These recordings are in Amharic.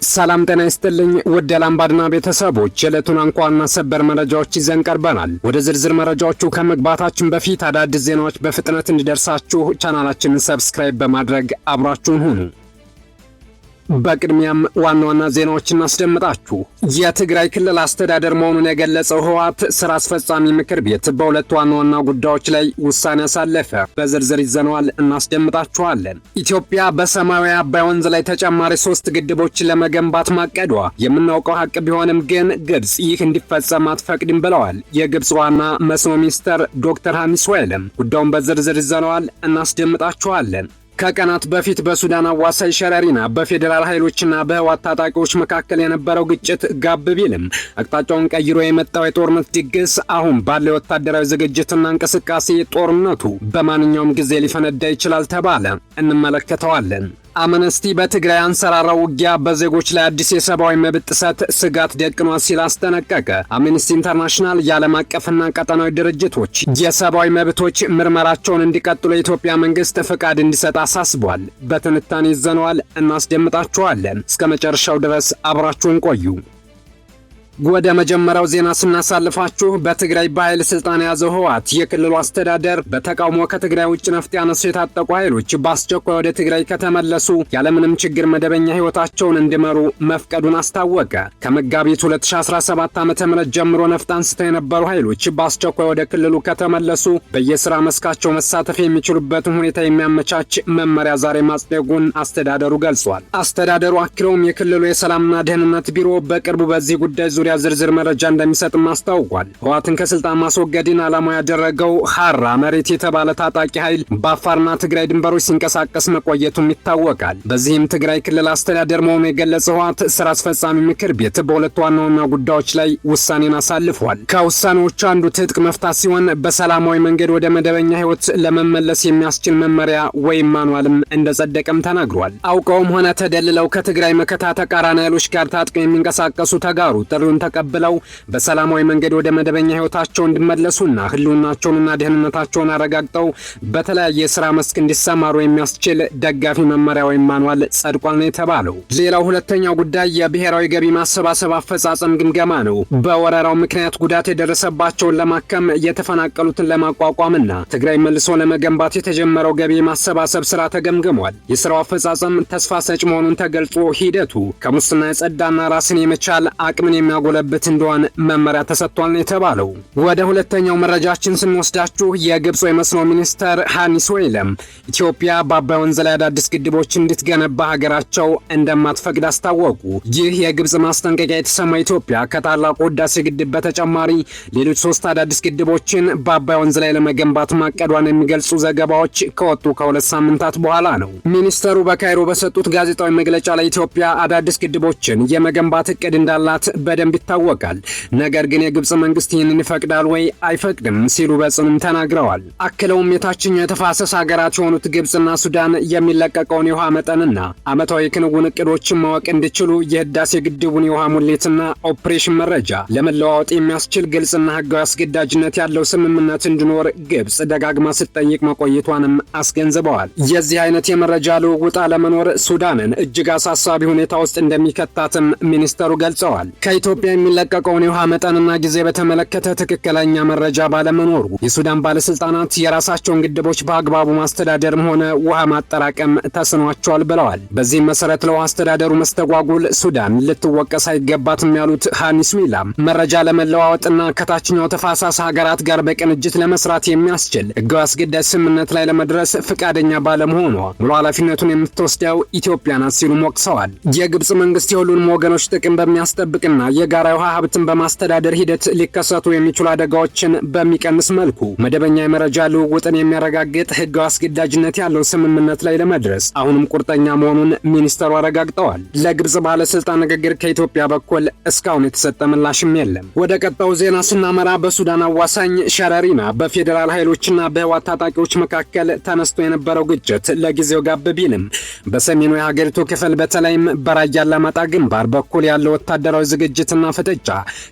ሰላም ጤና ይስጥልኝ ውድ የላምባድና ቤተሰቦች የዕለቱን አንኳርና ሰበር መረጃዎች ይዘን ቀርበናል። ወደ ዝርዝር መረጃዎቹ ከመግባታችን በፊት አዳዲስ ዜናዎች በፍጥነት እንዲደርሳችሁ ቻናላችንን ሰብስክራይብ በማድረግ አብራችሁን ሁኑ። በቅድሚያም ዋና ዋና ዜናዎችን እናስደምጣችሁ። የትግራይ ክልል አስተዳደር መሆኑን የገለጸው ህወሓት ስራ አስፈጻሚ ምክር ቤት በሁለት ዋና ዋና ጉዳዮች ላይ ውሳኔ አሳለፈ። በዝርዝር ይዘነዋል፣ እናስደምጣችኋለን። ኢትዮጵያ በሰማያዊ አባይ ወንዝ ላይ ተጨማሪ 3 ግድቦችን ለመገንባት ማቀዷ የምናውቀው ሀቅ ቢሆንም ግን ግብጽ ይህ እንዲፈጸም አትፈቅድም ብለዋል የግብጽ ዋና መስኖ ሚኒስተር ዶክተር ሐሚስ ወይለም። ጉዳዩን በዝርዝር ይዘነዋል፣ እናስደምጣችኋለን። ከቀናት በፊት በሱዳን አዋሳኝ ሸረሪና በፌዴራል ኃይሎችና በህወሓት ታጣቂዎች መካከል የነበረው ግጭት ጋብ ቢልም አቅጣጫውን ቀይሮ የመጣው የጦርነት ድግስ አሁን ባለው ወታደራዊ ዝግጅትና እንቅስቃሴ ጦርነቱ በማንኛውም ጊዜ ሊፈነዳ ይችላል ተባለ። እንመለከተዋለን። አምነስቲ በትግራይ አንሰራራው ውጊያ በዜጎች ላይ አዲስ የሰብአዊ መብት ጥሰት ስጋት ደቅኗል ሲል አስጠነቀቀ። አምነስቲ ኢንተርናሽናል የዓለም አቀፍና ቀጠናዊ ድርጅቶች የሰብአዊ መብቶች ምርመራቸውን እንዲቀጥሉ የኢትዮጵያ መንግስት ፍቃድ እንዲሰጥ አሳስቧል። በትንታኔ ይዘነዋል፣ እናስደምጣችኋለን። እስከ መጨረሻው ድረስ አብራችሁን ቆዩ። ወደ መጀመሪያው ዜና ስናሳልፋችሁ በትግራይ በኃይል ስልጣን የያዘው ህወሓት የክልሉ አስተዳደር በተቃውሞ ከትግራይ ውጭ ነፍጥ ያነሱ የታጠቁ ኃይሎች በአስቸኳይ ወደ ትግራይ ከተመለሱ ያለምንም ችግር መደበኛ ህይወታቸውን እንዲመሩ መፍቀዱን አስታወቀ። ከመጋቢት 2017 ዓ.ም ጀምሮ ነፍጥ አንስተው የነበሩ ኃይሎች በአስቸኳይ ወደ ክልሉ ከተመለሱ በየስራ መስካቸው መሳተፍ የሚችሉበትን ሁኔታ የሚያመቻች መመሪያ ዛሬ ማጽደቁን አስተዳደሩ ገልጿል። አስተዳደሩ አክለውም የክልሉ የሰላምና ደህንነት ቢሮ በቅርቡ በዚህ ጉዳይ ዙሪያ ዝርዝር መረጃ እንደሚሰጥም አስታውቋል። ህወሓትን ከስልጣን ማስወገድን ዓላማው ያደረገው ሐራ መሬት የተባለ ታጣቂ ኃይል በአፋርና ትግራይ ድንበሮች ሲንቀሳቀስ መቆየቱም ይታወቃል። በዚህም ትግራይ ክልል አስተዳደር መሆኑ የገለጸው ህወሓት ስራ አስፈጻሚ ምክር ቤት በሁለት ዋና ዋና ጉዳዮች ላይ ውሳኔን አሳልፏል። ከውሳኔዎቹ አንዱ ትጥቅ መፍታት ሲሆን በሰላማዊ መንገድ ወደ መደበኛ ህይወት ለመመለስ የሚያስችል መመሪያ ወይም ማንዋልም እንደጸደቀም ተናግሯል። አውቀውም ሆነ ተደልለው ከትግራይ መከታ ተቃራኒ ኃይሎች ጋር ታጥቀው የሚንቀሳቀሱ ተጋሩ ጥሪውን ተቀብለው በሰላማዊ መንገድ ወደ መደበኛ ህይወታቸው እንዲመለሱና ህልውናቸውንና ደህንነታቸውን አረጋግጠው በተለያየ ስራ መስክ እንዲሰማሩ የሚያስችል ደጋፊ መመሪያ ወይም ማንዋል ጸድቋል ነው የተባለው። ሌላው ሁለተኛው ጉዳይ የብሔራዊ ገቢ ማሰባሰብ አፈጻጸም ግምገማ ነው። በወረራው ምክንያት ጉዳት የደረሰባቸውን ለማከም የተፈናቀሉትን ለማቋቋምና ትግራይ መልሶ ለመገንባት የተጀመረው ገቢ ማሰባሰብ ስራ ተገምግሟል። የስራው አፈጻጸም ተስፋ ሰጭ መሆኑን ተገልጾ ሂደቱ ከሙስና የጸዳና ራስን የመቻል አቅምን የሚያጎለብት እንደሆነ መመሪያ ተሰጥቷል ነው የተባለው። ወደ ሁለተኛው መረጃችን ስንወስዳችሁ የግብጽ የመስኖ ሚኒስተር ሐሚስ ወይለም ኢትዮጵያ በአባይ ወንዝ ላይ አዳዲስ ግድቦች እንድትገነባ ሀገራቸው እንደማትፈቅድ አስታወቁ። ይህ የግብጽ ማስጠንቀቂያ የተሰማ ኢትዮጵያ ከታላቁ ህዳሴ ግድብ በተጨማሪ ሌሎች 3 አዳዲስ ግድቦችን በአባይ ወንዝ ላይ ለመገንባት ማቀዷን የሚገልጹ ዘገባዎች ከወጡ ከ2 ሳምንታት በኋላ ነው። ሚኒስተሩ በካይሮ በሰጡት ጋዜጣዊ መግለጫ ላይ ኢትዮጵያ አዳዲስ ግድቦችን የመገንባት እቅድ እንዳላት በደንብ ይታወቃል። ነገር ግን የግብጽ መንግስት ይህንን ይፈቅዳል ወይ አይፈቅድም ሲሉ በጽኑም ተናግረዋል። አክለውም የታችኛው የተፋሰስ ሀገራት የሆኑት ግብጽና ሱዳን የሚለቀቀውን የውሃ መጠንና ዓመታዊ ክንውን እቅዶችን ማወቅ እንዲችሉ የህዳሴ ግድቡን የውሃ ሙሌትና ኦፕሬሽን መረጃ ለመለዋወጥ የሚያስችል ግልጽና ህጋዊ አስገዳጅነት ያለው ስምምነት እንዲኖር ግብጽ ደጋግማ ስትጠይቅ መቆየቷንም አስገንዝበዋል። የዚህ አይነት የመረጃ ልውውጥ አለመኖር ሱዳንን እጅግ አሳሳቢ ሁኔታ ውስጥ እንደሚከታትም ሚኒስተሩ ገልጸዋል። ከኢትዮጵያ የሚለቀቀውን የውሃ መጠንና ጊዜ በተመለከተ ትክክለኛ መረጃ ባለመኖሩ የሱዳን ባለስልጣናት የራሳቸውን ግድቦች በአግባቡ ማስተዳደርም ሆነ ውሃ ማጠራቀም ተስኗቸዋል ብለዋል። በዚህም መሰረት ለውሃ አስተዳደሩ መስተጓጉል ሱዳን ልትወቀስ አይገባትም ያሉት ሐሚስ ወይለም መረጃ ለመለዋወጥና ከታችኛው ተፋሰስ ሀገራት ጋር በቅንጅት ለመስራት የሚያስችል ህጋዊ አስገዳጅ ስምምነት ላይ ለመድረስ ፍቃደኛ ባለመሆኗ ሙሉ ኃላፊነቱን የምትወስደው ኢትዮጵያ ናት ሲሉም ወቅሰዋል። የግብጽ መንግስት የሁሉንም ወገኖች ጥቅም በሚያስጠብቅና የጋራ ውሃ ሀብትን በማስተዳደር ሂደት ሊከሰቱ የሚችሉ አደጋዎችን በሚቀንስ መልኩ መደበኛ የመረጃ ልውውጥን የሚያረጋግጥ ህጋዊ አስገዳጅነት ያለው ስምምነት ላይ ለመድረስ አሁንም ቁርጠኛ መሆኑን ሚኒስተሩ አረጋግጠዋል። ለግብጽ ባለስልጣን ንግግር ከኢትዮጵያ በኩል እስካሁን የተሰጠ ምላሽም የለም። ወደ ቀጣዩ ዜና ስናመራ በሱዳን አዋሳኝ ሸረሪና በፌዴራል ኃይሎችና በህወሓት ታጣቂዎች መካከል ተነስቶ የነበረው ግጭት ለጊዜው ጋብ ቢልም በሰሜኑ የሀገሪቱ ክፍል በተለይም በራያ አላማጣ ግንባር በኩል ያለው ወታደራዊ ዝግጅትና ግጭትና ፍጥጫ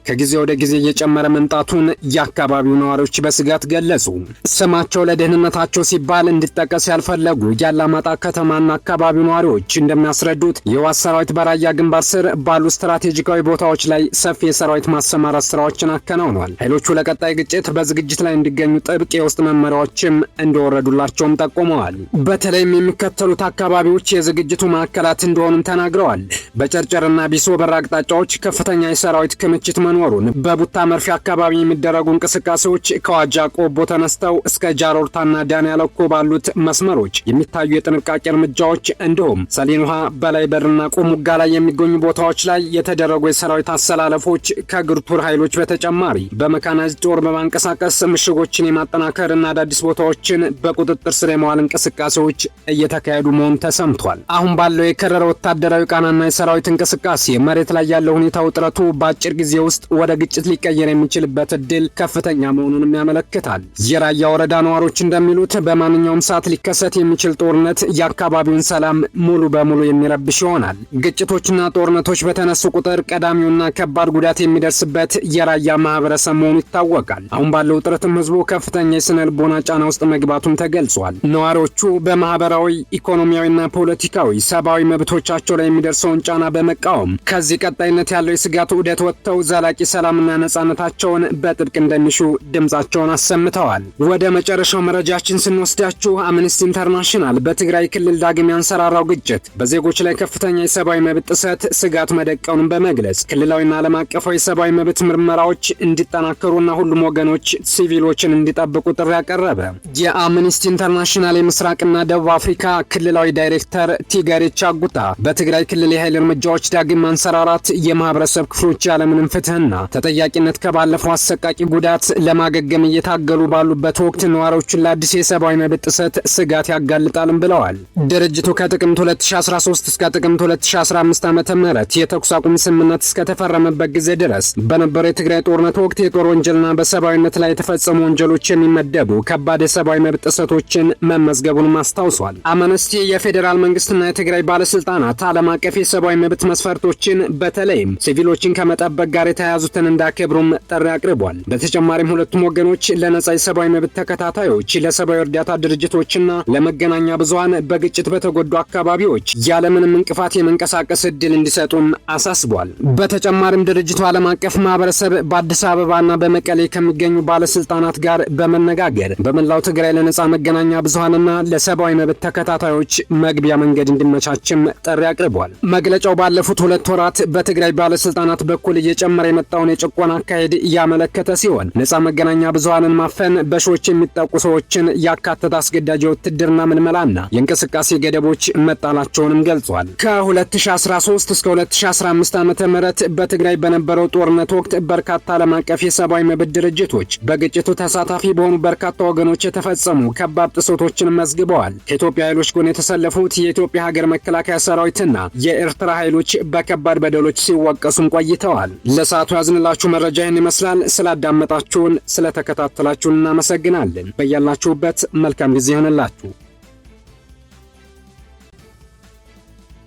ከጊዜ ወደ ጊዜ እየጨመረ መምጣቱን የአካባቢው ነዋሪዎች በስጋት ገለጹ። ስማቸው ለደህንነታቸው ሲባል እንዲጠቀስ ያልፈለጉ የአላማጣ ከተማና አካባቢው ነዋሪዎች እንደሚያስረዱት የህወሓት ሰራዊት በራያ ግንባር ስር ባሉ ስትራቴጂካዊ ቦታዎች ላይ ሰፊ የሰራዊት ማሰማራት ስራዎችን አከናውኗል። ኃይሎቹ ለቀጣይ ግጭት በዝግጅት ላይ እንዲገኙ ጥብቅ የውስጥ መመሪያዎችም እንደወረዱላቸውም ጠቁመዋል። በተለይም የሚከተሉት አካባቢዎች የዝግጅቱ ማዕከላት እንደሆኑም ተናግረዋል። በጨርጨርና ቢሶ በር አቅጣጫዎች ከፍተኛ የሰራዊት ክምችት መኖሩን፣ በቡታ መርፌ አካባቢ የሚደረጉ እንቅስቃሴዎች ከዋጃ ቆቦ ተነስተው እስከ ጃሮርታና ዳን ያለኮ ባሉት መስመሮች የሚታዩ የጥንቃቄ እርምጃዎች እንዲሁም ሰሌን ውሃ፣ በላይ በርና ቁሙጋ ላይ የሚገኙ ቦታዎች ላይ የተደረጉ የሰራዊት አሰላለፎች ከግርቱር ኃይሎች በተጨማሪ በመካናይዝድ ጦር በማንቀሳቀስ ምሽጎችን የማጠናከርና አዳዲስ ቦታዎችን በቁጥጥር ስር የመዋል እንቅስቃሴዎች እየተካሄዱ መሆኑ ተሰምቷል። አሁን ባለው የከረረ ወታደራዊ ቃናና የሰራዊት እንቅስቃሴ መሬት ላይ ያለው ሁኔታ ውጥረቱ በአጭር ጊዜ ውስጥ ወደ ግጭት ሊቀየር የሚችልበት እድል ከፍተኛ መሆኑንም ያመለክታል። የራያ ወረዳ ነዋሪዎች እንደሚሉት በማንኛውም ሰዓት ሊከሰት የሚችል ጦርነት የአካባቢውን ሰላም ሙሉ በሙሉ የሚረብሽ ይሆናል። ግጭቶችና ጦርነቶች በተነሱ ቁጥር ቀዳሚውና ከባድ ጉዳት የሚደርስበት የራያ ማህበረሰብ መሆኑ ይታወቃል። አሁን ባለው ውጥረትም ህዝቡ ከፍተኛ የስነ ልቦና ጫና ውስጥ መግባቱም ተገልጿል። ነዋሪዎቹ በማህበራዊ ኢኮኖሚያዊና ፖለቲካዊ ሰብአዊ መብቶቻቸው ላይ የሚደርሰውን ጫና በመቃወም ከዚህ ቀጣይነት ያለው የስጋት ዑደት ወጥተው ዘላቂ ሰላምና ነጻነታቸውን በጥብቅ እንደሚሹ ድምጻቸውን አሰምተዋል። ወደ መጨረሻው መረጃችን ስንወስዳችሁ አምነስቲ ኢንተርናሽናል በትግራይ ክልል ዳግም ያንሰራራው ግጭት በዜጎች ላይ ከፍተኛ የሰብአዊ መብት ጥሰት ስጋት መደቀኑን በመግለጽ ክልላዊና ዓለም አቀፋዊ የሰብአዊ መብት ምርመራዎች እንዲጠናከሩና ሁሉም ወገኖች ሲቪሎችን እንዲጠብቁ ጥሪ ያቀረበ የአምነስቲ ኢንተርናሽናል የምስራቅና ደቡብ አፍሪካ ክልላዊ ዳይሬክተር ቲገሬ ቻጉታ በትግራይ ክልል የኃይል እርምጃዎች ዳግም ማንሰራራት የማህበረሰብ ክፍሎች ያለምንም ፍትህና ተጠያቂነት ከባለፈው አሰቃቂ ጉዳት ለማገገም እየታገሉ ባሉበት ወቅት ነዋሪዎችን ለአዲስ የሰብአዊ መብት ጥሰት ስጋት ያጋልጣልም ብለዋል። ድርጅቱ ከጥቅምት 2013 እስከ ጥቅምት 2015 ዓ.ም የተኩስ አቁም ስምምነት እስከተፈረመበት ጊዜ ድረስ በነበረው የትግራይ ጦርነት ወቅት የጦር ወንጀልና በሰብአዊነት ላይ የተፈጸሙ ወንጀሎች የሚመደቡ ከባድ የሰብአዊ መብት ጥሰቶችን መመዝገቡንም አስታውሷል። አምነስቲ የፌዴራል መንግስትና የትግራይ ባለስልጣናት ዓለም አቀፍ የሰብአዊ መብት መስፈርቶችን በተለይም ሲቪሎችን ከመጠበቅ ጋር የተያያዙትን እንዳከብሩም ጥሪ አቅርቧል። በተጨማሪም ሁለቱም ወገኖች ለነጻ የሰብአዊ መብት ተከታታዮች፣ ለሰብአዊ እርዳታ ድርጅቶችና ለመገናኛ ብዙሃን በግጭት በተጎዱ አካባቢዎች ያለምንም እንቅፋት የመንቀሳቀስ እድል እንዲሰጡም አሳስቧል። በተጨማሪም ድርጅቱ ዓለም አቀፍ ማህበረሰብ በአዲስ አበባና በመቀሌ ከሚገኙ ባለስልጣናት ጋር በመነጋገር በመላው ትግራይ ለነጻ መገናኛ ብዙሃንና ለሰብአዊ መብት ተከታታዮች መግቢያ መንገድ እንዲመቻችም ጥሪ አቅርቧል። መግለጫው ባለፉት 2 ወራት በትግራይ ባለስልጣናት በኩል እየጨመረ የመጣውን የጭቆና አካሄድ ያመለከተ ሲሆን ነጻ መገናኛ ብዙሃንን ማፈን፣ በሺዎች የሚጠቁ ሰዎችን ያካተተ አስገዳጅ የውትድርና ምልመላና የእንቅስቃሴ ገደቦች መጣላቸውንም ገልጿል። ከ2013 እስከ 2015 ዓ.ም በትግራይ በነበረው ጦርነት ወቅት በርካታ ዓለም አቀፍ የሰብአዊ መብት ድርጅቶች በግጭቱ ተሳታፊ በሆኑ በርካታ ወገኖች የተፈጸሙ ከባድ ጥሰቶችን መዝግበዋል። ከኢትዮጵያ ኃይሎች ጎን የተሰለፉት የኢትዮጵያ ሀገር መከላከያ ሰራዊትና የኤርትራ ኃይሎች በከባድ በደሎች ሲወቀሱም ቆይተዋል። ለሰዓቱ ያዝንላችሁ መረጃ ይህን ይመስላል። ስላዳመጣችሁን፣ ስለተከታተላችሁን እናመሰግናለን። በያላችሁበት መልካም ጊዜ ይሆንላችሁ።